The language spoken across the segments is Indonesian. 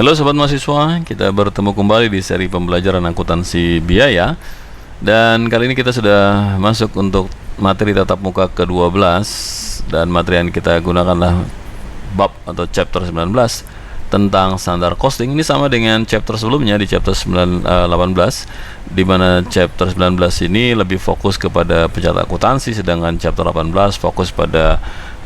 Halo sobat mahasiswa, kita bertemu kembali di seri pembelajaran akuntansi biaya. Dan kali ini kita sudah masuk untuk materi tatap muka ke-12. Dan materi yang kita gunakanlah bab atau chapter 19 tentang standar costing. Ini sama dengan chapter sebelumnya di chapter 18, di mana chapter 19 ini lebih fokus kepada pencatatan akuntansi, sedangkan chapter 18 fokus pada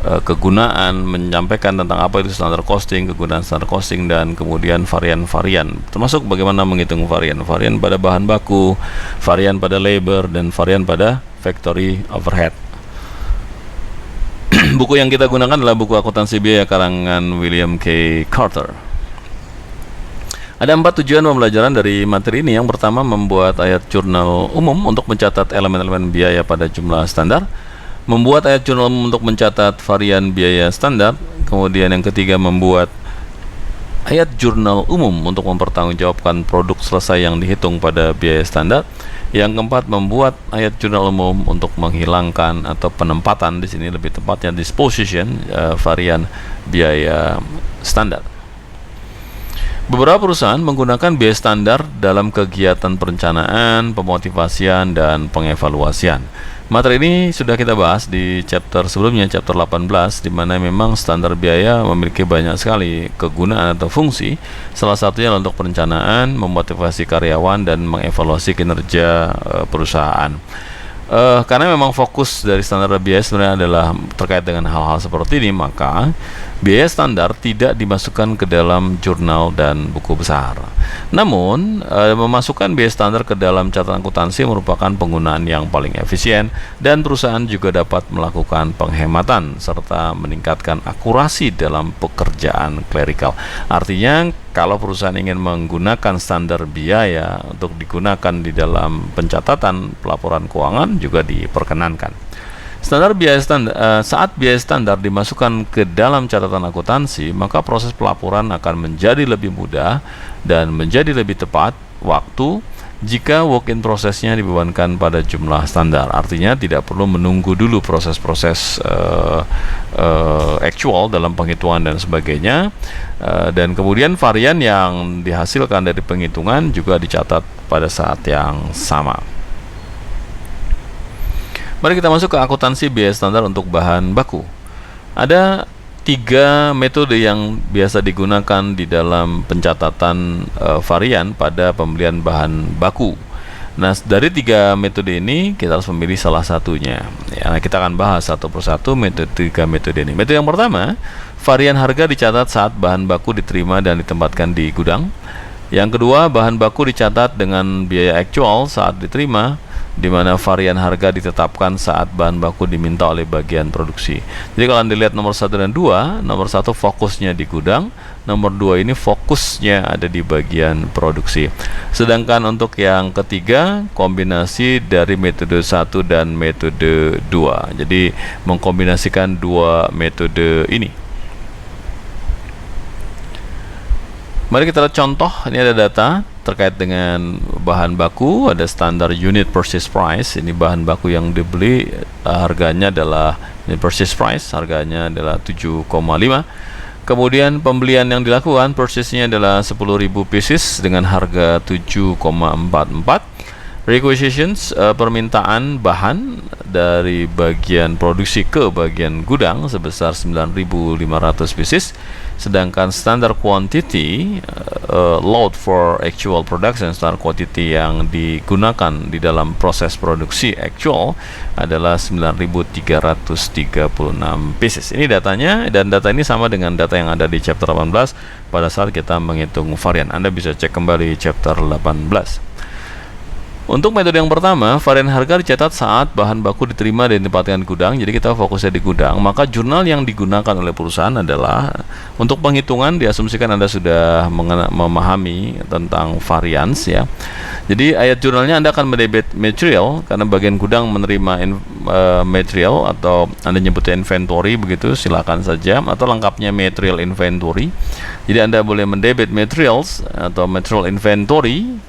kegunaan, menyampaikan tentang apa itu standar costing, kegunaan standar costing, dan kemudian varian-varian, termasuk bagaimana menghitung varian pada bahan baku, varian pada labor, dan varian pada factory overhead. Buku yang kita gunakan adalah buku akuntansi biaya karangan William K. Carter. Ada 4 tujuan pembelajaran dari materi ini. Yang pertama, membuat ayat jurnal umum untuk mencatat elemen-elemen biaya pada jumlah standar, membuat ayat jurnal umum untuk mencatat varian biaya standar. Kemudian yang ketiga, membuat ayat jurnal umum untuk mempertanggungjawabkan produk selesai yang dihitung pada biaya standar. Yang keempat, membuat ayat jurnal umum untuk menghilangkan atau penempatan, di sini lebih tepatnya disposition, varian biaya standar. Beberapa perusahaan menggunakan biaya standar dalam kegiatan perencanaan, pemotivasian, dan pengevaluasian. Materi ini sudah kita bahas di chapter sebelumnya, chapter 18, di mana memang standar biaya memiliki banyak sekali kegunaan atau fungsi. Salah satunya adalah untuk perencanaan, memotivasi karyawan, dan mengevaluasi kinerja perusahaan. Karena memang fokus dari standar biaya sebenarnya adalah terkait dengan hal-hal seperti ini, maka biaya standar tidak dimasukkan ke dalam jurnal dan buku besar. Namun, memasukkan biaya standar ke dalam catatan akuntansi merupakan penggunaan yang paling efisien, dan perusahaan juga dapat melakukan penghematan serta meningkatkan akurasi dalam pekerjaan clerical. Artinya, kalau perusahaan ingin menggunakan standar biaya untuk digunakan di dalam pencatatan pelaporan keuangan juga diperkenankan. Standar biaya standar, saat biaya standar dimasukkan ke dalam catatan akuntansi, maka proses pelaporan akan menjadi lebih mudah dan menjadi lebih tepat waktu jika work in prosesnya dibebankan pada jumlah standar. Artinya tidak perlu menunggu dulu proses-proses actual dalam penghitungan dan sebagainya, dan kemudian varian yang dihasilkan dari penghitungan juga dicatat pada saat yang sama. Mari kita masuk ke akuntansi biaya standar untuk bahan baku. Ada 3 metode yang biasa digunakan di dalam pencatatan varian pada pembelian bahan baku. Nah, dari 3 metode ini kita harus memilih salah satunya. Ya, kita akan bahas satu persatu metode 3 metode ini. Metode yang pertama, varian harga dicatat saat bahan baku diterima dan ditempatkan di gudang. Yang kedua, bahan baku dicatat dengan biaya aktual saat diterima, di mana varian harga ditetapkan saat bahan baku diminta oleh bagian produksi. Jadi kalau Anda lihat nomor 1 dan 2, nomor 1 fokusnya di gudang, nomor 2 ini fokusnya ada di bagian produksi. Sedangkan untuk yang ketiga, kombinasi dari metode 1 dan metode 2. Jadi mengkombinasikan 2 metode ini. Mari kita lihat contoh. Ini ada data terkait dengan bahan baku. Ada standar unit purchase price. Ini bahan baku yang dibeli, harganya adalah unit purchase price, harganya adalah 7,5. Kemudian pembelian yang dilakukan, purchase-nya adalah 10.000 pieces dengan harga 7,44. Requisitions, permintaan bahan dari bagian produksi ke bagian gudang sebesar 9.500 pieces. Sedangkan standar quantity, load for actual production, standar quantity yang digunakan di dalam proses produksi actual adalah 9.336 pieces. Ini datanya, dan data ini sama dengan data yang ada di chapter 18 pada saat kita menghitung varian. Anda bisa cek kembali chapter 18. Untuk metode yang pertama, varian harga dicatat saat bahan baku diterima dan ditempatkan gudang. Jadi kita fokusnya di gudang. Maka jurnal yang digunakan oleh perusahaan adalah, untuk penghitungan diasumsikan Anda sudah memahami tentang varians ya. Jadi ayat jurnalnya Anda akan mendebit material, karena bagian gudang menerima material, atau Anda nyebutnya inventory begitu, silakan saja, atau lengkapnya material inventory. Jadi Anda boleh mendebit materials atau material inventory,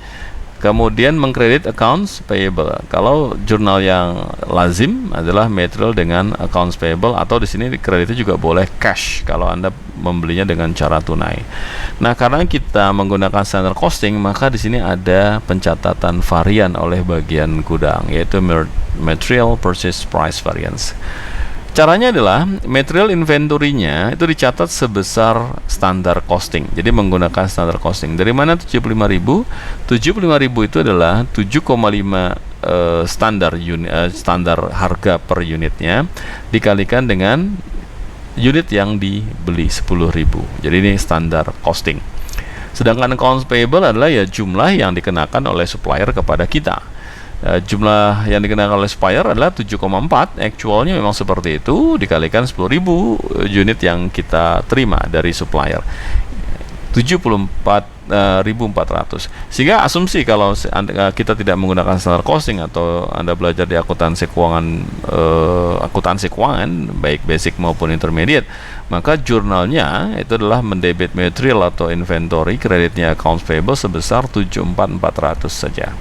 kemudian mengkredit accounts payable. Kalau jurnal yang lazim adalah material dengan accounts payable, atau di sini kreditnya juga boleh cash. Kalau Anda membelinya dengan cara tunai. Nah, karena kita menggunakan standard costing, maka di sini ada pencatatan varian oleh bagian gudang, yaitu material purchase price variance. Caranya adalah material inventory-nya itu dicatat sebesar standar costing. Jadi menggunakan standar costing. Dari mana 75.000? 75.000 itu adalah 7,5 standar harga per unitnya dikalikan dengan unit yang dibeli 10.000. Jadi ini standar costing. Sedangkan accounts payable adalah ya jumlah yang dikenakan oleh supplier kepada kita. Jumlah yang dikenakan oleh supplier adalah 7,4, actualnya memang seperti itu, dikalikan 10.000 unit yang kita terima dari supplier, 74.400. Sehingga asumsi kalau kita tidak menggunakan standard costing, atau Anda belajar di akuntansi keuangan baik basic maupun intermediate, maka jurnalnya itu adalah mendebit material atau inventory, kreditnya accounts payable sebesar 74.400 saja.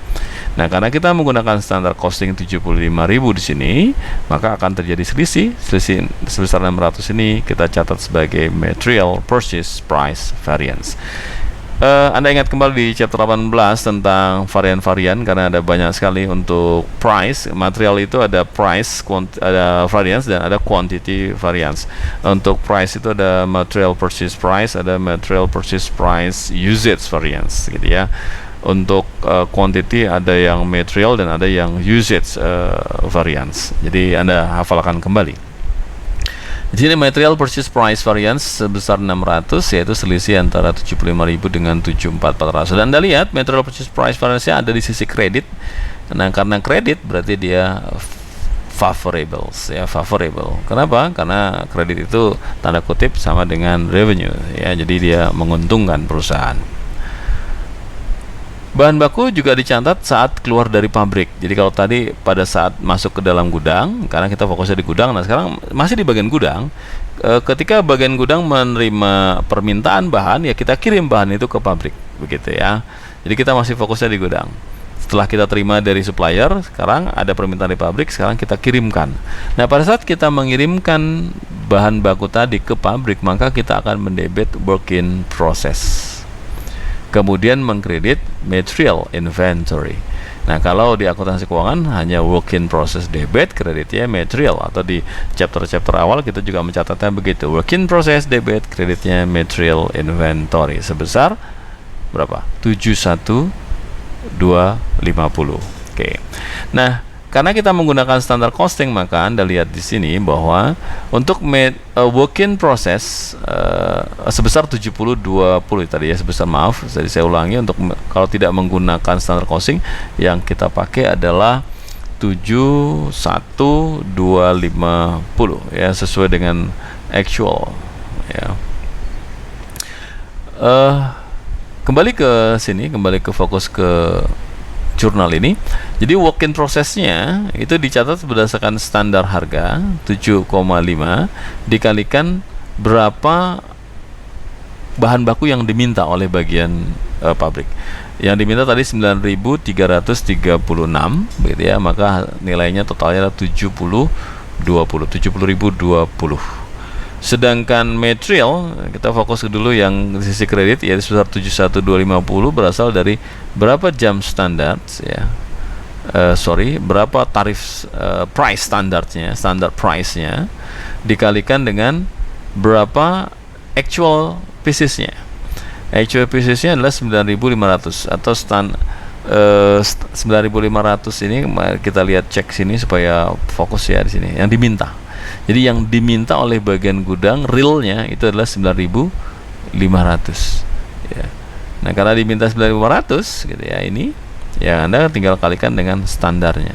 Nah, karena kita menggunakan standar costing 75.000 di sini, maka akan terjadi selisih sebesar 600 ini kita catat sebagai material purchase price variance. Anda ingat kembali di chapter 18 tentang varian-varian, karena ada banyak sekali untuk price. Material itu ada price, ada variance, dan ada quantity variance. Untuk price itu ada material purchase price, ada material purchase price usage variance, gitu ya. Untuk quantity ada yang material dan ada yang usage variance. Jadi Anda hafalkan kembali. Di sini material purchase price variance sebesar 600, yaitu selisih antara 75.000 dengan 74.400. Dan Anda lihat material purchase price variance-nya ada di sisi kredit. Nah, karena kredit berarti dia favorable, ya, favorable. Kenapa? Karena kredit itu tanda kutip sama dengan revenue, ya. Jadi dia menguntungkan perusahaan. Bahan baku juga dicatat saat keluar dari pabrik. Jadi kalau tadi pada saat masuk ke dalam gudang, karena kita fokusnya di gudang, nah sekarang masih di bagian gudang. Ketika bagian gudang menerima permintaan bahan, ya kita kirim bahan itu ke pabrik, begitu ya. Jadi kita masih fokusnya di gudang. Setelah kita terima dari supplier, sekarang ada permintaan di pabrik, sekarang kita kirimkan. Nah, pada saat kita mengirimkan bahan baku tadi ke pabrik, maka kita akan mendebit work in process, kemudian mengkredit material inventory. Nah, kalau di akuntansi keuangan hanya work in process debit, kreditnya material, atau di chapter-chapter awal kita juga mencatatnya begitu. Work in process debit, kreditnya material inventory sebesar berapa? 71.250. Oke. Nah, karena kita menggunakan standar costing, maka Anda lihat di sini bahwa untuk work in process sebesar 70.20 tadi ya, sebesar, maaf, jadi saya ulangi, untuk kalau tidak menggunakan standar costing yang kita pakai adalah 71.250 ya, sesuai dengan actual ya. Kembali ke sini, kembali ke fokus ke jurnal ini. Jadi work in process-nya itu dicatat berdasarkan standar harga 7,5 dikalikan berapa bahan baku yang diminta oleh bagian pabrik. Yang diminta tadi 9.336 begitu ya, maka nilainya totalnya adalah 70.20. Sedangkan material, kita fokus dulu yang sisi kredit, yaitu sebesar 71.250 berasal dari berapa jam standar ya. Berapa tarif price standarnya, standar price-nya dikalikan dengan berapa actual pieces-nya. Actual pieces-nya adalah 9.500 atau 9.500 ini kita lihat cek sini supaya fokus ya di sini. Yang diminta. Jadi yang diminta oleh bagian gudang realnya itu adalah 9.500 ya. Nah, karena diminta 9.500 gitu ya, ini yang Anda tinggal kalikan dengan standarnya,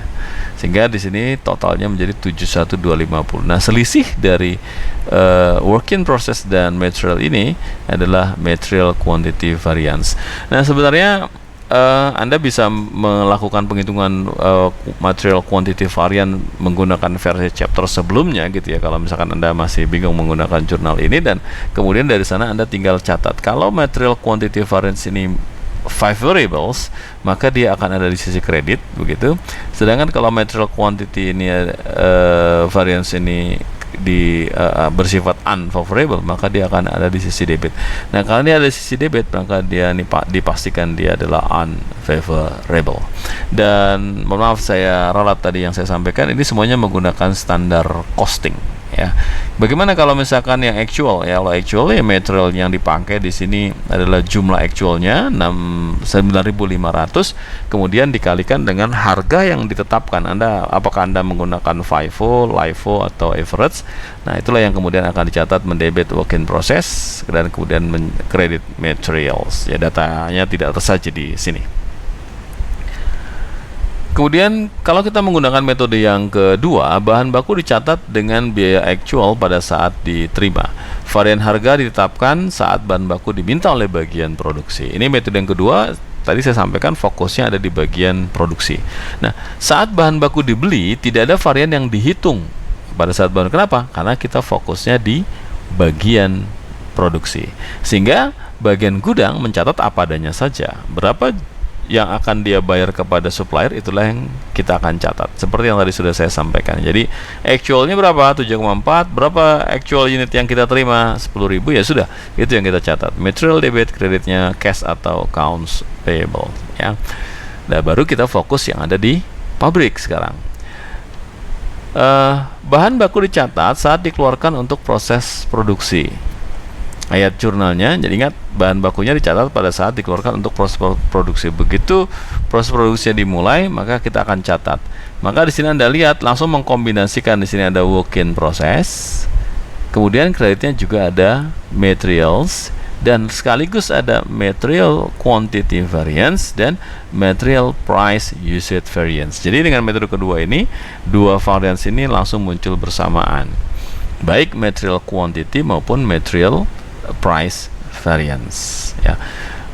sehingga di sini totalnya menjadi 71.250. Nah, selisih dari work in process dan material ini adalah material quantity variance. Nah, sebenarnya Anda bisa melakukan penghitungan material quantity variance menggunakan versi chapter sebelumnya gitu ya, kalau misalkan Anda masih bingung menggunakan jurnal ini, dan kemudian dari sana Anda tinggal catat kalau material quantity variance ini 5 variables, maka dia akan ada di sisi kredit begitu. Sedangkan kalau material quantity ini variance ini bersifat unfavorable, maka dia akan ada di sisi debit. Nah, kalau dia ada di sisi debit, maka dia dipastikan dia adalah unfavorable. Dan mohon maaf, saya ralat tadi yang saya sampaikan, ini semuanya menggunakan standar costing ya. Bagaimana kalau misalkan yang actual ya? Kalau actual ya, material yang dipakai di sini adalah jumlah actualnya 9.500, kemudian dikalikan dengan harga yang ditetapkan. Apakah Anda menggunakan FIFO, LIFO atau average? Nah, itulah yang kemudian akan dicatat mendebit work in process dan kemudian credit materials. Ya, datanya tidak tersaji di sini. Kemudian kalau kita menggunakan metode yang kedua, bahan baku dicatat dengan biaya actual pada saat diterima. Varian harga ditetapkan saat bahan baku diminta oleh bagian produksi. Ini metode yang kedua. Tadi saya sampaikan fokusnya ada di bagian produksi. Nah, saat bahan baku dibeli, tidak ada varian yang dihitung pada saat bahan. Kenapa? Karena kita fokusnya di bagian produksi. Sehingga bagian gudang mencatat apa adanya saja. Berapa yang akan dia bayar kepada supplier, itulah yang kita akan catat. Seperti yang tadi sudah saya sampaikan. Jadi actualnya berapa? 7,4. Berapa actual unit yang kita terima? 10.000. Ya sudah, itu yang kita catat. Material debit, kreditnya cash atau accounts payable ya. Nah, baru kita fokus yang ada di pabrik sekarang. Bahan baku dicatat saat dikeluarkan untuk proses produksi. Ayat jurnalnya, jadi ingat, bahan bakunya dicatat pada saat dikeluarkan untuk proses produksi. Begitu proses produksinya dimulai, maka kita akan catat. Maka di sini Anda lihat langsung mengkombinasikan. Di sini ada work in process, kemudian kreditnya juga ada materials, dan sekaligus ada material quantity variance dan material price usage variance. Jadi dengan metode kedua ini, dua variance ini langsung muncul bersamaan, baik material quantity maupun material price variance ya.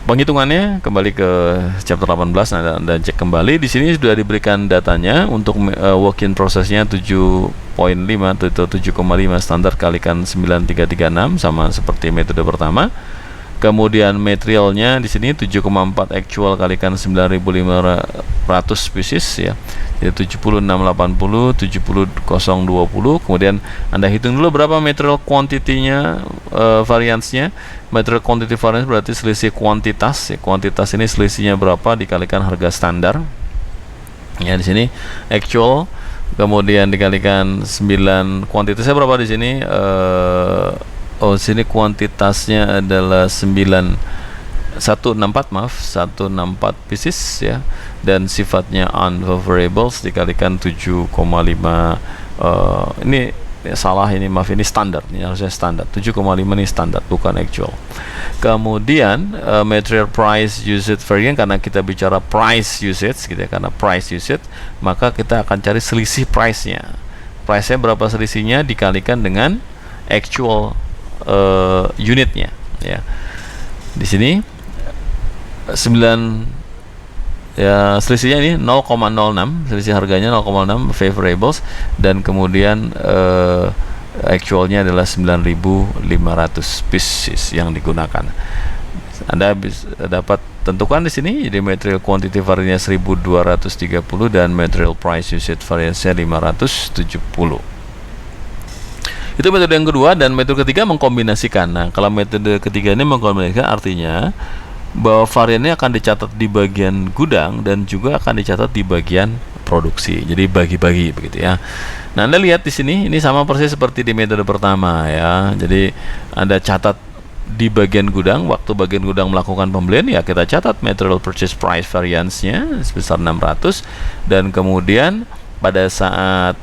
Penghitungannya kembali ke chapter 18, Anda cek kembali. Di sini sudah diberikan datanya untuk work in processnya 7.5 atau 7,5 standar kalikan 9336 sama seperti metode pertama. Kemudian materialnya di sini 7,4 actual kalikan 9.500 pieces ya. Jadi 70.680, 70.020. Kemudian Anda hitung dulu berapa material quantity-nya, variance-nya. Material quantity variance berarti selisih kuantitas ya. Kuantitas ini selisihnya berapa dikalikan harga standar. Ya, di sini actual kemudian dikalikan 9, kuantitasnya berapa di sini? Sini kuantitasnya adalah 164 pieces ya, dan sifatnya unfavorable dikalikan 7,5. Ini salah, ini maaf, ini standar, ini harusnya standar. 7,5 ini standar, bukan actual. Kemudian material price usage variance, karena kita bicara price usage gitu ya, karena price usage maka kita akan cari selisih price-nya. Price-nya berapa selisihnya dikalikan dengan actual unitnya ya. Di sini 9 ya, selisihnya ini 0,06, selisih harganya 0,6 favorables, dan kemudian actualnya adalah 9.500 pieces yang digunakan. Anda bisa dapat tentukan di sini. Jadi material quantity variance 1.230 dan material price usage variance 570. Itu metode yang kedua. Dan metode ketiga mengkombinasikan. Nah, kalau metode ketiga ini mengkombinasikan, artinya bahwa variannya akan dicatat di bagian gudang dan juga akan dicatat di bagian produksi. Jadi bagi-bagi begitu ya. Nah, Anda lihat di sini, ini sama persis seperti di metode pertama ya. Jadi Anda catat di bagian gudang, waktu bagian gudang melakukan pembelian ya kita catat material purchase price variance-nya sebesar 600, dan kemudian pada saat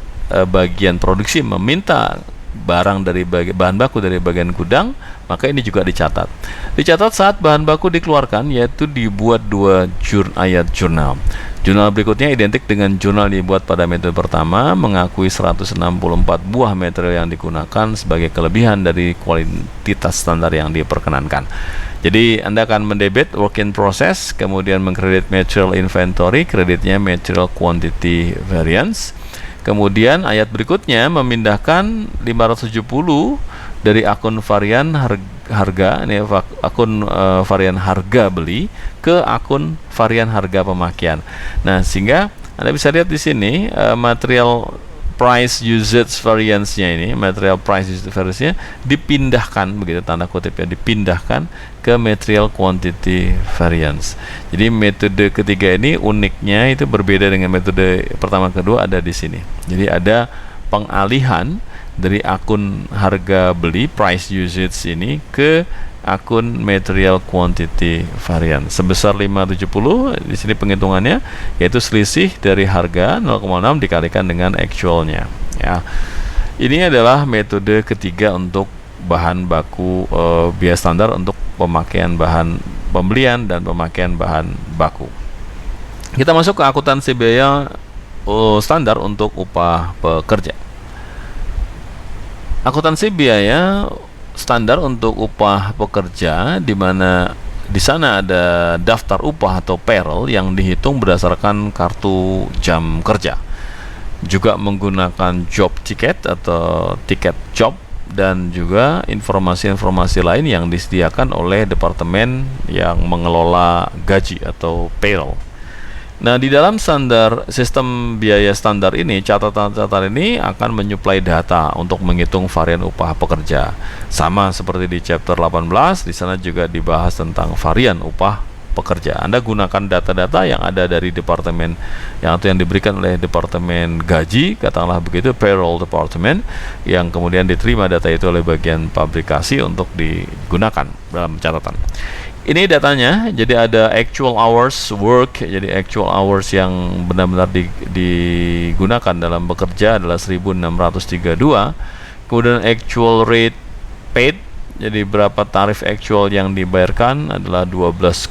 bagian produksi meminta barang dari bahan baku dari bagian gudang, maka ini juga dicatat. Dicatat saat bahan baku dikeluarkan, yaitu dibuat dua ayat jurnal. Jurnal berikutnya identik dengan jurnal dibuat pada metode pertama, mengakui 164 buah material yang digunakan sebagai kelebihan dari kuantitas standar yang diperkenankan. Jadi Anda akan mendebit work in process, kemudian mengkredit material inventory, kreditnya material quantity variance. Kemudian ayat berikutnya memindahkan 570 dari akun varian harga, ini akun varian harga beli ke akun varian harga pemakaian. Nah, sehingga Anda bisa lihat di sini material price usage variance-nya ini, material price usage variance-nya dipindahkan, begitu tanda kutip ya, dipindahkan ke material quantity variance. Jadi metode ketiga ini uniknya itu berbeda dengan metode pertama kedua ada di sini. Jadi ada pengalihan dari akun harga beli price usage ini ke akun material quantity variance sebesar 570. Di sini penghitungannya yaitu selisih dari harga 0,6 dikalikan dengan actualnya ya. Ini adalah metode ketiga untuk bahan baku biaya standar untuk pemakaian bahan pembelian dan pemakaian bahan baku. Kita masuk ke akuntansi biaya standar untuk upah pekerja. Akuntansi biaya standar untuk upah pekerja, di mana di sana ada daftar upah atau payroll yang dihitung berdasarkan kartu jam kerja, juga menggunakan job ticket atau tiket job, dan juga informasi-informasi lain yang disediakan oleh departemen yang mengelola gaji atau payroll. Nah, di dalam sistem biaya standar ini, catatan-catatan ini akan menyuplai data untuk menghitung varian upah pekerja. Sama seperti di chapter 18, di sana juga dibahas tentang varian upah pekerja. Anda gunakan data-data yang ada dari departemen yang diberikan oleh departemen gaji, katakanlah begitu, payroll department, yang kemudian diterima data itu oleh bagian pabrikasi untuk digunakan dalam catatan. Ini datanya, jadi ada actual hours work, jadi actual hours yang benar-benar digunakan dalam bekerja adalah 1632. Kemudian actual rate paid, jadi berapa tarif actual yang dibayarkan adalah 12,5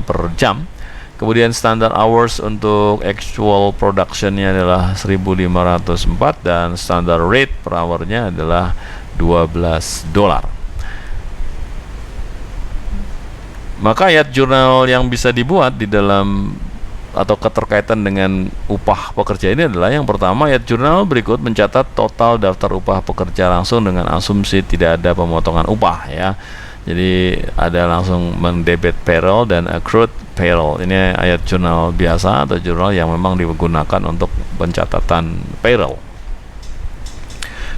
per jam. Kemudian standard hours untuk actual productionnya adalah 1504 dan standard rate per hournya adalah $12. Maka ayat jurnal yang bisa dibuat di dalam atau keterkaitan dengan upah pekerja ini adalah yang pertama, ayat jurnal berikut mencatat total daftar upah pekerja langsung dengan asumsi tidak ada pemotongan upah ya. Jadi ada langsung mendebit payroll dan accrued payroll. Ini ayat jurnal biasa atau jurnal yang memang digunakan untuk pencatatan payroll.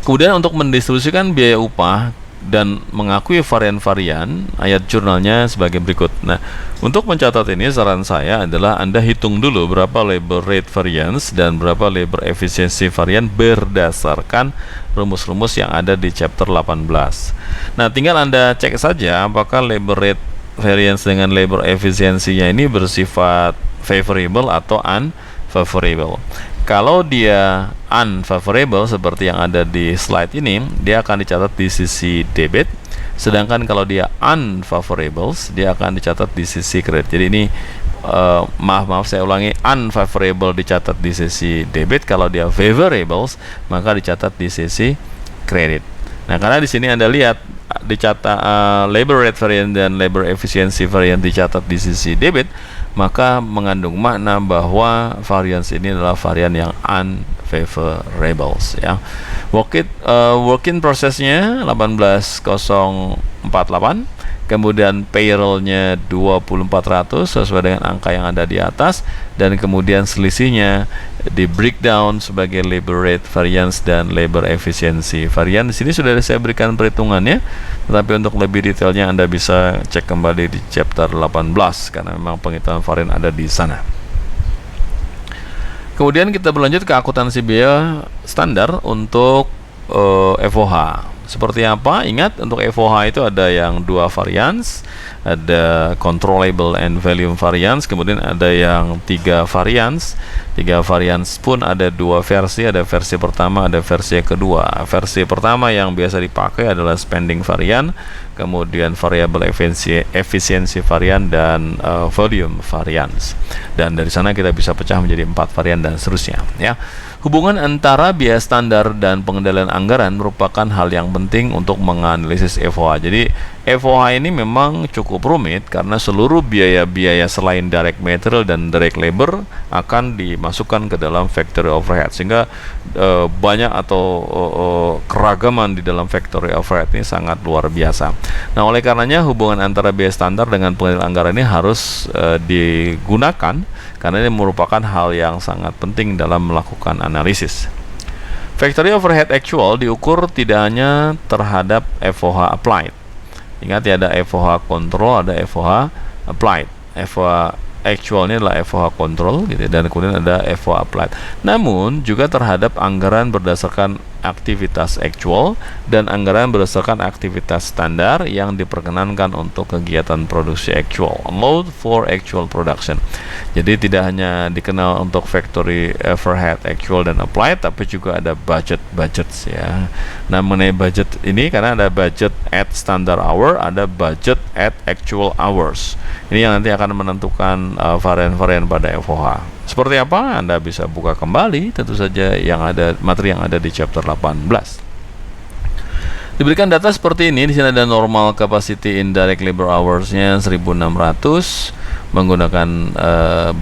Kemudian untuk mendistribusikan biaya upah dan mengakui varian-varian, ayat jurnalnya sebagai berikut. Nah, untuk mencatat ini saran saya adalah Anda hitung dulu berapa labor rate variance dan berapa labor efficiency varian berdasarkan rumus-rumus yang ada di chapter 18. Nah, tinggal Anda cek saja apakah labor rate variance dengan labor efficiency-nya ini bersifat favorable atau unfavorable. Kalau dia unfavorable seperti yang ada di slide ini, dia akan dicatat di sisi debit. Sedangkan kalau dia unfavorable, dia akan dicatat di sisi credit. Jadi ini maaf saya ulangi, unfavorable dicatat di sisi debit, kalau dia favorable maka dicatat di sisi credit. Nah, karena di sini Anda lihat dicatat labor rate variance dan labor efficiency variance dicatat di sisi debit, maka mengandung makna bahwa variance ini adalah varian yang unfavorable ya. Working prosesnya 18048, kemudian payrollnya 2400 sesuai dengan angka yang ada di atas, dan kemudian selisihnya di breakdown sebagai labor rate variance dan labor efficiency variance. Di sini sudah saya berikan perhitungannya, tetapi untuk lebih detailnya Anda bisa cek kembali di chapter 18 karena memang penghitungan varian ada di sana. Kemudian kita berlanjut ke akuntansi biaya standar untuk FOH. Seperti apa? Ingat, untuk FOH itu ada yang dua varians, ada controllable and volume variance, kemudian ada yang tiga varians. Tiga varians pun ada dua versi, ada versi pertama, ada versi kedua. Versi pertama yang biasa dipakai adalah spending varian, kemudian variable efficiency varian, dan volume variance. Dan dari sana kita bisa pecah menjadi 4 varian dan seterusnya ya. Hubungan antara biaya standar dan pengendalian anggaran merupakan hal yang penting untuk menganalisis FOH. Jadi FOH ini memang cukup rumit karena seluruh biaya-biaya selain direct material dan direct labor akan dimasukkan ke dalam factory overhead, sehingga banyak atau keragaman di dalam factory overhead ini sangat luar biasa. Nah, oleh karenanya hubungan antara biaya standar dengan pengendalian anggaran ini harus digunakan karena ini merupakan hal yang sangat penting dalam melakukan analisis. Factory overhead actual diukur tidak hanya terhadap FOH applied. Ingat ya, ada FOH control, ada FOH applied. FOH actual ini adalah FOH control gitu, dan kemudian ada FOH applied. Namun juga terhadap anggaran berdasarkan aktivitas actual dan anggaran berdasarkan aktivitas standar yang diperkenankan untuk kegiatan produksi actual, load for actual production. Jadi tidak hanya dikenal untuk factory overhead actual dan applied, tapi juga ada budget ya. Nah, mengenai budget ini, karena ada budget at standard hour, ada budget at actual hours. Ini yang nanti akan menentukan varian-varian pada FOH. Seperti apa? Anda bisa buka kembali tentu saja materi yang ada di chapter 18. Diberikan data seperti ini. Di sini ada normal capacity indirect labor hours-nya 1600 menggunakan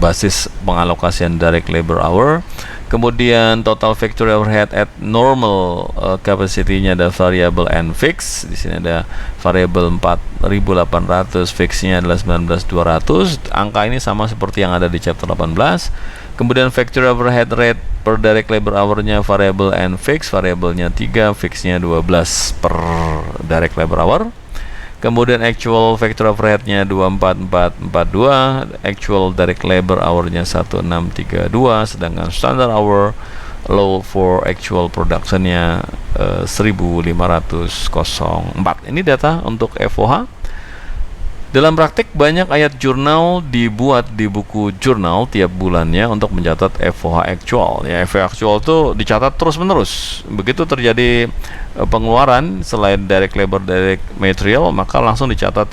basis pengalokasian direct labor hour. Kemudian total factory overhead at normal capacity-nya ada variable and fix. Di sini ada variable 4.800, fix-nya adalah 19.200. Angka ini sama seperti yang ada di chapter 18. Kemudian factory overhead rate per direct labor hour-nya variable and fix, variabelnya 3, fix-nya 12 per direct labor hour. Kemudian actual factory overhead-nya 24442, actual direct labor hour-nya 1632, sedangkan standard hour low for actual production-nya 1504. Ini data untuk FOH. Dalam praktik, banyak ayat jurnal dibuat di buku jurnal tiap bulannya untuk mencatat FOH actual. Ya, FOH actual itu dicatat terus-menerus. Begitu terjadi pengeluaran selain direct labor, direct material, maka langsung dicatat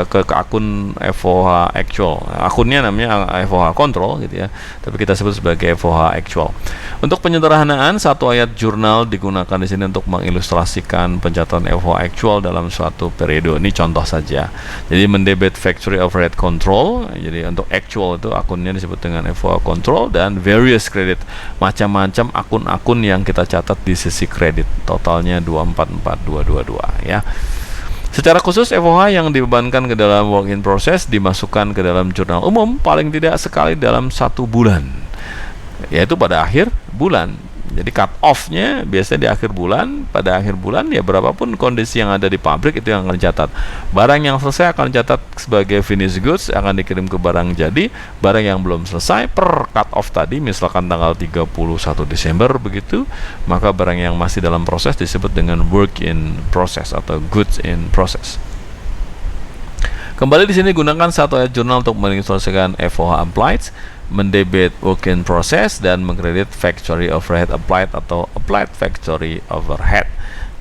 ke akun FOH actual. Akunnya namanya FOH control gitu ya, tapi kita sebut sebagai FOH actual. Untuk penyederhanaan, satu ayat jurnal digunakan di sini untuk mengilustrasikan pencatatan FOH actual dalam suatu periode. Ini contoh saja. Jadi mendebit factory overhead control. Jadi untuk actual itu akunnya disebut dengan FOH control, dan various credit, macam-macam akun-akun yang kita catat di sisi kredit. Totalnya 244222 ya. Secara khusus, FOH yang dibebankan ke dalam work in process dimasukkan ke dalam jurnal umum paling tidak sekali dalam 1 bulan, yaitu pada akhir bulan. Jadi cut off-nya biasanya di akhir bulan. Pada akhir bulan ya, berapapun kondisi yang ada di pabrik itu yang akan dicatat. Barang yang selesai akan dicatat sebagai finished goods, akan dikirim ke barang jadi. Barang yang belum selesai per cut off tadi, misalkan tanggal 31 Desember begitu, maka barang yang masih dalam proses disebut dengan work in process atau goods in process. Kembali di sini, gunakan satu ayat jurnal untuk mengilustrasikan FOH applied, mendebit work in process, dan mengkredit factory overhead applied atau applied factory overhead.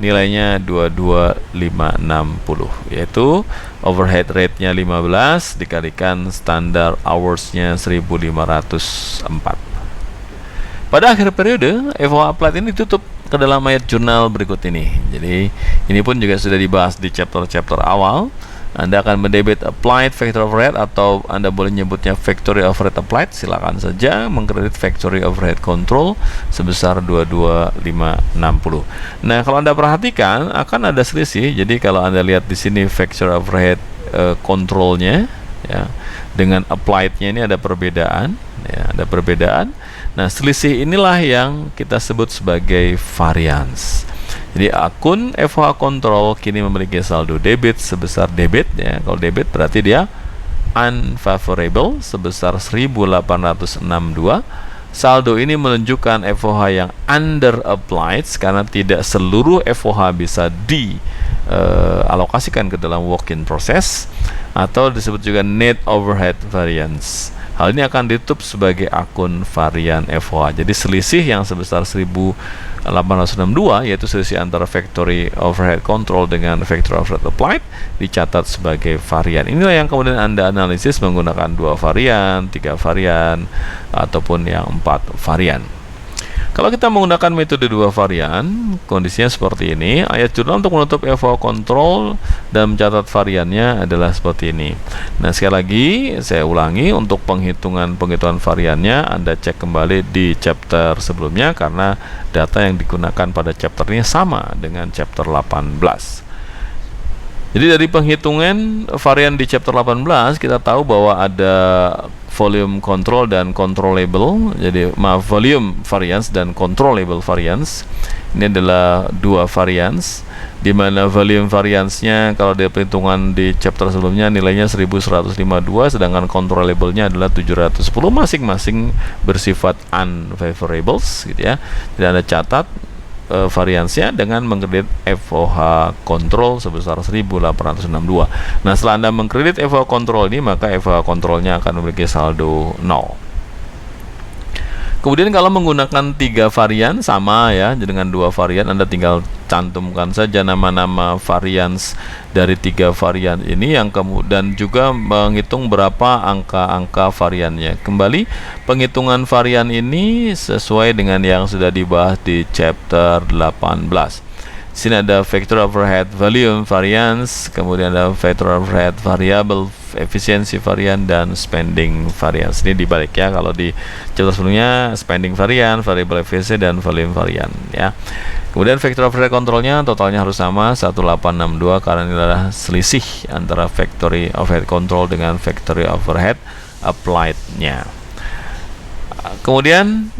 Nilainya 22560, yaitu overhead rate-nya 15 dikalikan standar hours-nya 1504. Pada akhir periode, FOH applied ini ditutup ke dalam ayat jurnal berikut ini. Jadi ini pun juga sudah dibahas di chapter-chapter awal. Anda akan mendebit applied factory overhead, atau Anda boleh nyebutnya factory overhead applied, silakan saja. Mengkredit factory overhead control sebesar 22560. Nah, kalau Anda perhatikan akan ada selisih. Jadi kalau Anda lihat di sini factory overhead controlnya ya, dengan applied-nya ini ada perbedaan ya, ada perbedaan. Nah, selisih inilah yang kita sebut sebagai variance. Jadi akun FOH control kini memiliki saldo debit sebesar debit ya. Kalau debit berarti dia unfavorable sebesar 1862. Saldo ini menunjukkan FOH yang under applied karena tidak seluruh FOH bisa dialokasikan ke dalam work in process, atau disebut juga net overhead variance. Hal ini akan ditutup sebagai akun varian FOH. Jadi selisih yang sebesar 1862, yaitu selisih antara factory overhead control dengan factory overhead applied, dicatat sebagai varian. Inilah yang kemudian Anda analisis menggunakan 2 varian, 3 varian, ataupun yang 4 varian. Kalau kita menggunakan metode 2 varian, kondisinya seperti ini. Ayat jurnal untuk menutup FOH control dan mencatat variannya adalah seperti ini. Nah, sekali lagi saya ulangi, untuk penghitungan variannya Anda cek kembali di chapter sebelumnya, karena data yang digunakan pada chapter ini sama dengan chapter 18. Jadi dari penghitungan varian di chapter 18, kita tahu bahwa ada volume control dan controllable. Jadi volume variance dan controllable variance. Ini adalah dua variance, di mana volume variance-nya kalau di perhitungan di chapter sebelumnya nilainya 1152, sedangkan controllable-nya adalah 710, masing-masing bersifat unfavorables gitu ya. Jadi Anda catat variansnya dengan mengkredit FOH control sebesar 1862. Nah, setelah Anda mengkredit FOH control ini, maka FOH controlnya akan memiliki saldo 0. Kemudian kalau menggunakan 3 varian sama ya, dengan 2 varian Anda tinggal cantumkan saja nama-nama varians dari 3 varian ini yang kemudian juga menghitung berapa angka-angka variannya. Kembali, penghitungan varian ini sesuai dengan yang sudah dibahas di chapter 18. Di sini ada factor overhead volume variance, kemudian ada factor overhead variable efisiensi varian, dan spending variance. Ini dibalik ya, kalau di chapter sebelumnya spending varian, variable efisiensi, dan volume varian ya. Kemudian factor overhead controlnya totalnya harus sama 1862 karena ini adalah selisih antara factory overhead control dengan factory overhead applied-nya. Kemudian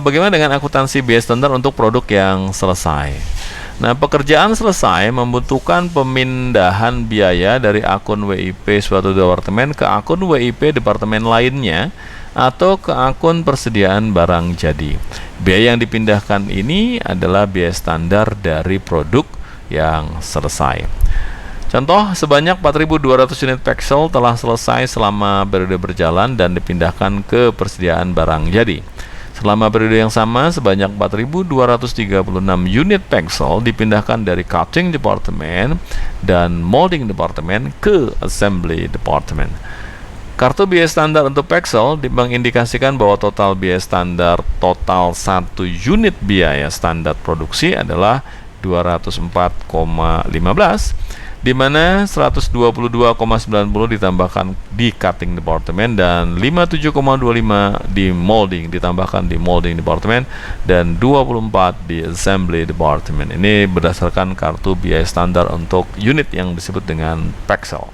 bagaimana dengan akuntansi biaya standar untuk produk yang selesai? Nah, pekerjaan selesai membutuhkan pemindahan biaya dari akun WIP suatu departemen ke akun WIP departemen lainnya atau ke akun persediaan barang jadi. Biaya yang dipindahkan ini adalah biaya standar dari produk yang selesai. Contoh, sebanyak 4.200 unit Pexel telah selesai selama periode berjalan dan dipindahkan ke persediaan barang jadi. Selama periode yang sama, sebanyak 4.236 unit Pexel dipindahkan dari cutting department dan molding department ke assembly department. Kartu biaya standar untuk Pexel mengindikasikan bahwa total biaya standar total 1 unit biaya standar produksi adalah 204,15, di mana 122,90 ditambahkan di cutting department dan 57,25 di molding ditambahkan di molding department dan 24 di assembly department. Ini berdasarkan kartu biaya standar untuk unit yang disebut dengan Pexel.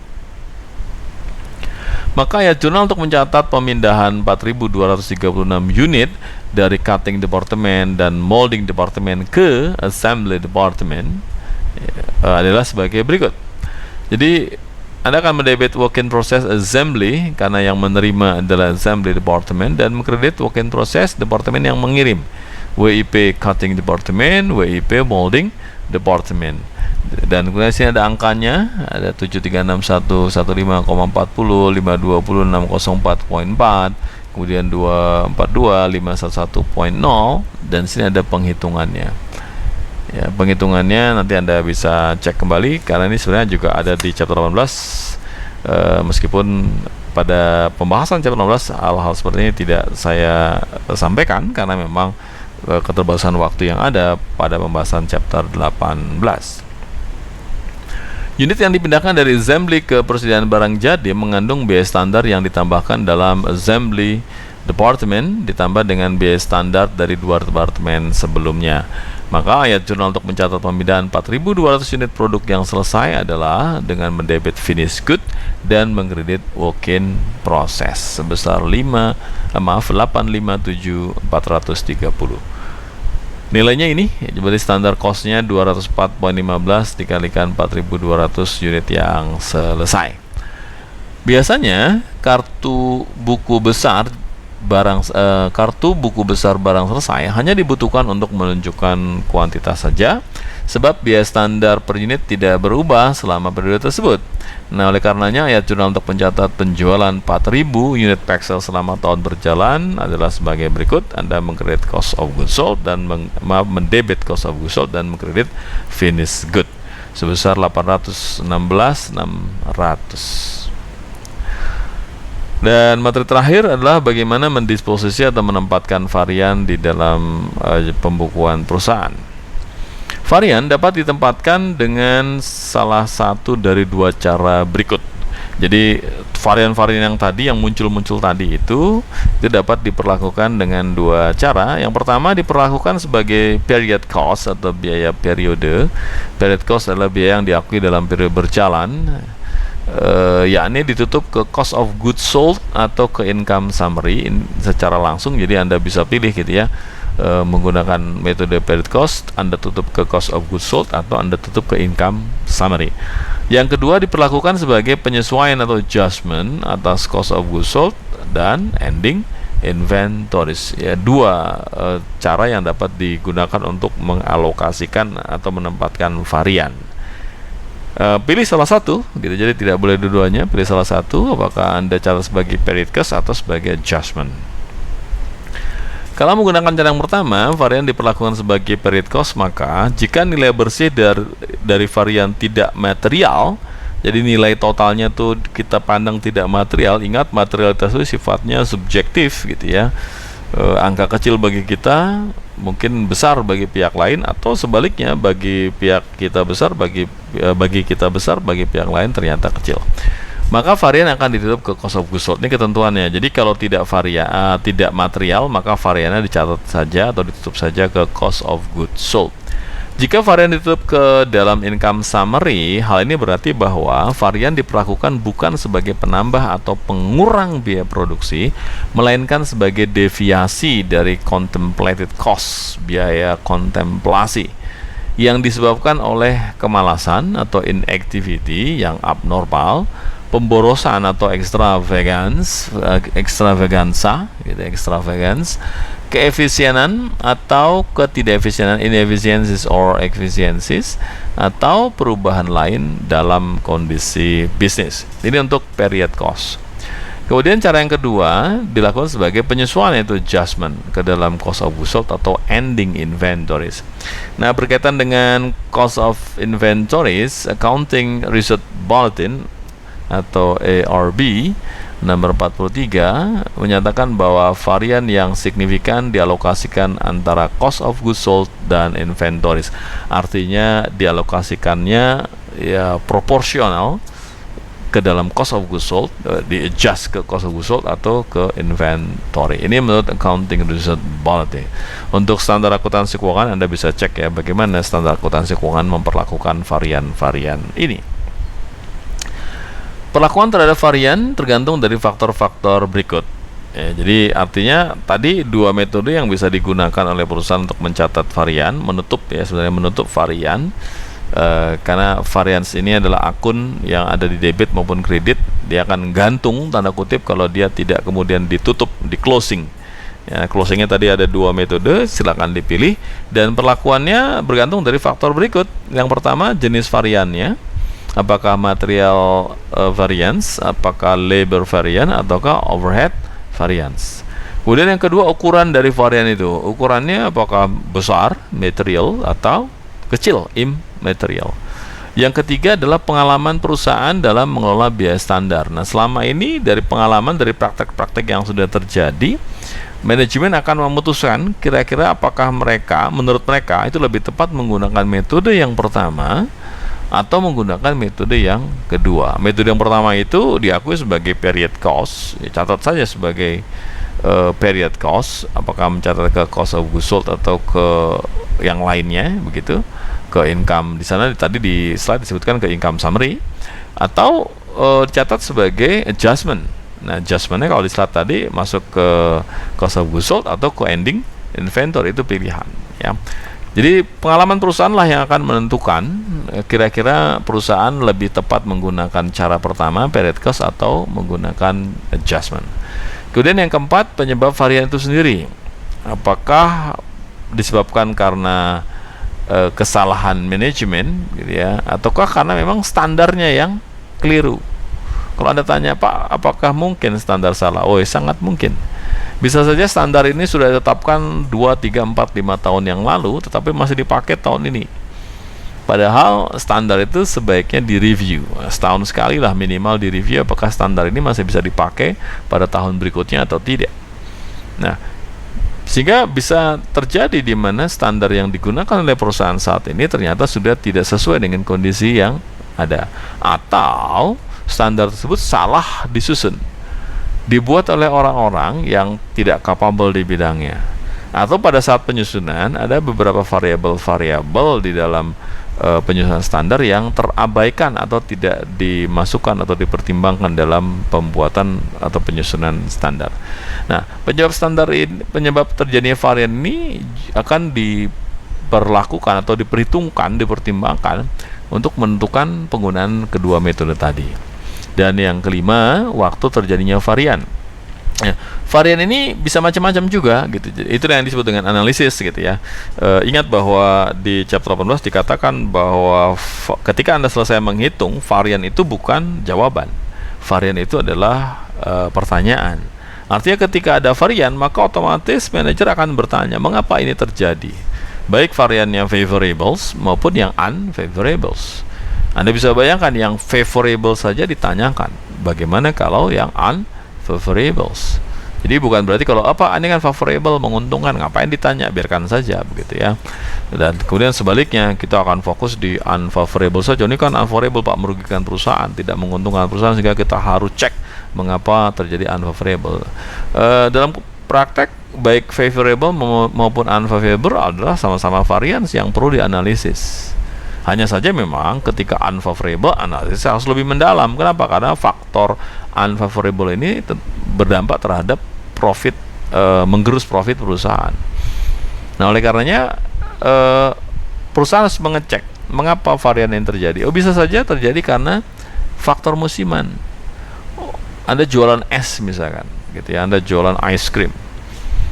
Maka ya, jurnal untuk mencatat pemindahan 4.236 unit dari cutting department dan molding department ke assembly department adalah sebagai berikut. Jadi Anda akan mendebit work in process assembly karena yang menerima adalah assembly department, dan mengkredit work in process departemen yang mengirim, WIP cutting department, WIP molding department. Dan kemudian sini ada angkanya, ada 736115,40, 520 604.4, kemudian 242 511.0, dan sini ada penghitungannya. Ya, penghitungannya nanti Anda bisa cek kembali karena ini sebenarnya juga ada di chapter 18, meskipun pada pembahasan chapter 18 hal-hal seperti ini tidak saya sampaikan karena memang keterbatasan waktu yang ada pada pembahasan chapter 18. Unit yang dipindahkan dari assembly ke persediaan barang jadi mengandung biaya standar yang ditambahkan dalam assembly department ditambah dengan biaya standar dari 2 departemen sebelumnya. Maka ayat jurnal untuk mencatat pemindahan 4.200 unit produk yang selesai adalah dengan mendebit finish good dan mengkredit work in process sebesar 857.430. Nilainya ini berarti standar cost-nya 204.15 dikalikan 4.200 unit yang selesai. Biasanya kartu buku besar barang selesai hanya dibutuhkan untuk menunjukkan kuantitas saja, sebab biaya standar per unit tidak berubah selama periode tersebut. Nah, oleh karenanya ayat jurnal untuk mencatat penjualan 4.000 unit Pexel selama tahun berjalan adalah sebagai berikut. Anda mengkredit cost of goods sold dan mendebit cost of goods sold dan mengkredit finished good sebesar 816.600. Dan materi terakhir adalah bagaimana mendisposisi atau menempatkan varian di dalam pembukuan perusahaan. Varian dapat ditempatkan dengan salah satu dari 2 cara berikut. Jadi varian-varian yang tadi yang muncul-muncul tadi itu dapat diperlakukan dengan 2 cara. Yang pertama diperlakukan sebagai period cost atau biaya periode. Period cost adalah biaya yang diakui dalam periode berjalan. yakni ditutup ke cost of goods sold atau ke income summary secara langsung. Jadi Anda bisa pilih gitu ya, menggunakan metode period cost, Anda tutup ke cost of goods sold atau Anda tutup ke income summary. Yang kedua diperlakukan sebagai penyesuaian atau adjustment atas cost of goods sold dan ending inventories. Ya, dua cara yang dapat digunakan untuk mengalokasikan atau menempatkan varian. Pilih salah satu gitu, jadi tidak boleh dua-duanya, pilih salah satu, apakah Anda catat sebagai period cost atau sebagai adjustment. Kalau menggunakan cara yang pertama, varian diperlakukan sebagai period cost, maka jika nilai bersih dari varian tidak material, jadi nilai totalnya tuh kita pandang tidak material. Ingat, materialitas itu sifatnya subjektif gitu ya. Angka kecil bagi kita mungkin besar bagi pihak lain, atau sebaliknya, bagi pihak kita besar bagi kita besar, bagi pihak lain ternyata kecil. Maka varian akan ditutup ke cost of goods sold. Ini ketentuannya. Jadi kalau tidak tidak material, maka variannya dicatat saja atau ditutup saja ke cost of goods sold. Jika varian ditutup ke dalam income summary, hal ini berarti bahwa varian diperlakukan bukan sebagai penambah atau pengurang biaya produksi, melainkan sebagai deviasi dari contemplated cost, biaya kontemplasi, yang disebabkan oleh kemalasan atau inactivity yang abnormal, pemborosan atau extravagance, keefisienan atau ketidakefisienan, inefficiencies or efficiencies, atau perubahan lain dalam kondisi bisnis. Ini untuk period cost. Kemudian cara yang kedua dilakukan sebagai penyesuaian, yaitu adjustment ke dalam cost of goods sold atau ending inventories. Nah, berkaitan dengan cost of inventories, Accounting Research Bulletin atau ARB nomor 43 menyatakan bahwa varian yang signifikan dialokasikan antara cost of goods sold dan inventories. Artinya dialokasikannya ya proporsional ke dalam cost of goods sold, di-adjust ke cost of goods sold atau ke inventory. Ini menurut Accounting Research Bulletin. Untuk standar akuntansi keuangan, Anda bisa cek ya bagaimana standar akuntansi keuangan memperlakukan varian-varian ini. Perlakuan terhadap varian tergantung dari faktor-faktor berikut. Ya, jadi artinya tadi dua metode yang bisa digunakan oleh perusahaan untuk mencatat varian, menutup ya, sebenarnya menutup varian, karena varians ini adalah akun yang ada di debit maupun kredit, dia akan gantung tanda kutip kalau dia tidak kemudian ditutup, di closing. Ya, closingnya tadi ada dua metode, silakan dipilih, dan perlakuannya bergantung dari faktor berikut. Yang pertama, jenis variannya, apakah material variance, apakah labor variance, ataukah overhead variance. Kemudian yang kedua, ukuran dari varian itu, ukurannya apakah besar, material, atau kecil, immaterial. Yang ketiga adalah pengalaman perusahaan dalam mengelola biaya standar. Nah, selama ini dari pengalaman, dari praktek-praktek yang sudah terjadi, manajemen akan memutuskan kira-kira apakah menurut mereka itu lebih tepat menggunakan metode yang pertama atau menggunakan metode yang kedua. Metode yang pertama itu diakui sebagai period cost, catat saja sebagai period cost, apakah mencatat ke cost of goods sold atau ke yang lainnya begitu, ke income. Di sana tadi di slide disebutkan ke income summary, atau dicatat sebagai adjustment. Nah, adjustmentnya kalau di slide tadi masuk ke cost of goods sold atau ke ending inventory, itu pilihan ya. Jadi pengalaman perusahaan lah yang akan menentukan kira-kira perusahaan lebih tepat menggunakan cara pertama, period cost, atau menggunakan adjustment. Kemudian yang keempat, penyebab varian itu sendiri. Apakah disebabkan karena kesalahan manajemen gitu ya, ataukah karena memang standarnya yang keliru? Kalau Anda tanya, Pak, apakah mungkin standar salah? Oh, sangat mungkin. Bisa saja standar ini sudah ditetapkan 2, 3, 4, 5 tahun yang lalu, tetapi masih dipakai tahun ini. Padahal standar itu sebaiknya direview. Setahun sekali lah minimal direview apakah standar ini masih bisa dipakai pada tahun berikutnya atau tidak. Nah, sehingga bisa terjadi di mana standar yang digunakan oleh perusahaan saat ini ternyata sudah tidak sesuai dengan kondisi yang ada. Atau standar tersebut salah disusun, dibuat oleh orang-orang yang tidak capable di bidangnya, atau pada saat penyusunan ada beberapa variabel-variabel di dalam penyusunan standar yang terabaikan atau tidak dimasukkan atau dipertimbangkan dalam pembuatan atau penyusunan standar. Nah, penyebab terjadinya varian ini akan diperlakukan atau dipertimbangkan untuk menentukan penggunaan kedua metode tadi. Dan yang kelima, waktu terjadinya varian. Ya, varian ini bisa macam-macam juga gitu. Itu yang disebut dengan analisis gitu ya. Ingat bahwa di chapter 18 dikatakan bahwa ketika Anda selesai menghitung, varian itu bukan jawaban. Varian itu adalah pertanyaan. Artinya ketika ada varian, maka otomatis manajer akan bertanya, mengapa ini terjadi? Baik varian yang favorables maupun yang unfavorables. Anda bisa bayangkan yang favorable saja ditanyakan. Bagaimana kalau yang unfavorables? Jadi bukan berarti kalau ini kan favorable, menguntungkan, ngapain ditanya, biarkan saja begitu ya. Dan kemudian sebaliknya kita akan fokus di unfavorable saja. Ini kan unfavorable Pak, merugikan perusahaan, tidak menguntungkan perusahaan, sehingga kita harus cek mengapa terjadi unfavorable. Dalam praktek baik favorable maupun unfavorable adalah sama-sama varians yang perlu dianalisis. Hanya saja memang ketika unfavorable, analisis harus lebih mendalam. Kenapa? Karena faktor unfavorable ini berdampak terhadap profit, menggerus profit perusahaan. Nah, oleh karenanya perusahaan harus mengecek mengapa varian yang terjadi. Bisa saja terjadi karena faktor musiman. Anda jualan es misalkan, gitu ya. Anda jualan ice cream.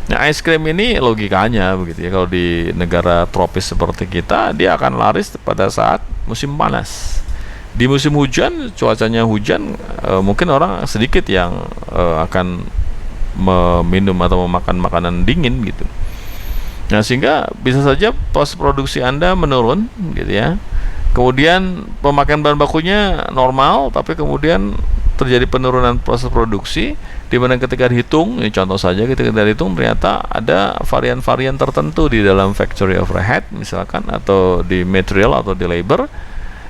Nah, ice cream ini logikanya begitu ya, kalau di negara tropis seperti kita, dia akan laris pada saat musim panas. Di musim hujan, cuacanya hujan, mungkin orang sedikit yang akan meminum atau memakan makanan dingin gitu. Nah, sehingga bisa saja proses produksi Anda menurun gitu ya. Kemudian pemakaian bahan bakunya normal, tapi kemudian terjadi penurunan proses produksi, di mana ketika dihitung, ini contoh saja, ketika dihitung ternyata ada varian-varian tertentu di dalam factory overhead misalkan, atau di material atau di labor,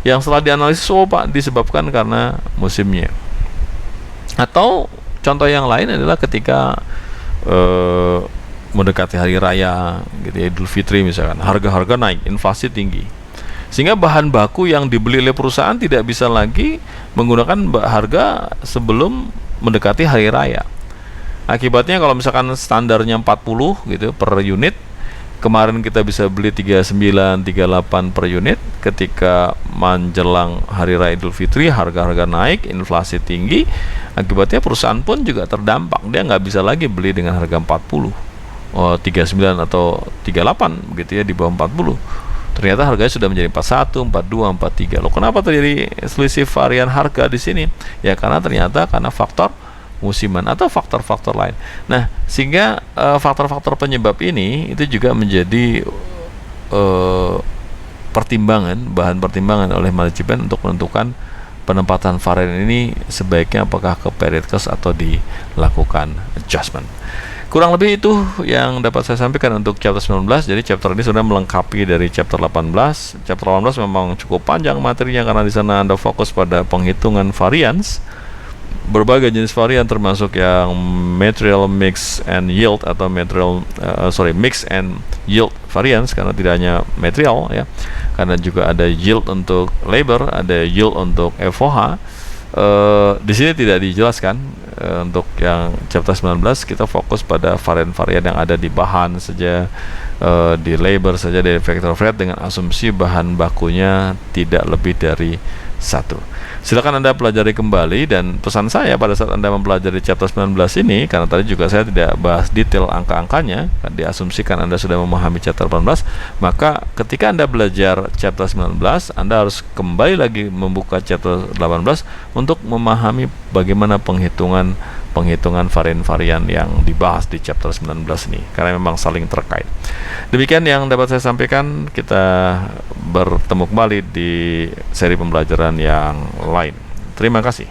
yang setelah dianalisis, Pak, disebabkan karena musimnya. Atau contoh yang lain adalah ketika mendekati hari raya gitu ya, Idul Fitri misalkan, harga-harga naik, inflasi tinggi, sehingga bahan baku yang dibeli oleh perusahaan tidak bisa lagi menggunakan harga sebelum mendekati hari raya. Akibatnya kalau misalkan standarnya 40 gitu per unit, kemarin kita bisa beli 39, 38 per unit, ketika menjelang hari raya Idul Fitri harga-harga naik, inflasi tinggi, akibatnya perusahaan pun juga terdampak. Dia nggak bisa lagi beli dengan harga 40, 39 atau 38 gitu ya, di bawah 40. Ternyata harganya sudah menjadi 41, 42, 43. Loh, kenapa terjadi selisih varian harga di sini? Ya karena ternyata karena faktor musiman atau faktor-faktor lain. Nah, sehingga faktor-faktor penyebab ini itu juga menjadi bahan pertimbangan oleh manajemen untuk menentukan penempatan varian ini sebaiknya apakah ke period cost atau dilakukan adjustment. Kurang lebih itu yang dapat saya sampaikan untuk chapter 19. Jadi chapter ini sudah melengkapi dari chapter 18. Chapter 18 memang cukup panjang materinya karena di sana Anda fokus pada penghitungan variance, berbagai jenis varian termasuk yang material mix and yield atau mix and yield variance, karena tidak hanya material ya, karena juga ada yield untuk labor, ada yield untuk FOH. Di sini tidak dijelaskan. Untuk yang chapter 19 kita fokus pada varian-varian yang ada di bahan saja, di labor saja, di factor overhead, dengan asumsi bahan bakunya tidak lebih dari satu. Silakan Anda pelajari kembali, dan pesan saya pada saat Anda mempelajari chapter 19 ini, karena tadi juga saya tidak bahas detail angka-angkanya, diasumsikan Anda sudah memahami chapter 18, maka ketika Anda belajar chapter 19, Anda harus kembali lagi membuka chapter 18 untuk memahami bagaimana penghitungan varian-varian yang dibahas di chapter 19 ini, karena memang saling terkait. Demikian yang dapat saya sampaikan. Kita bertemu kembali di seri pembelajaran yang lain. Terima kasih.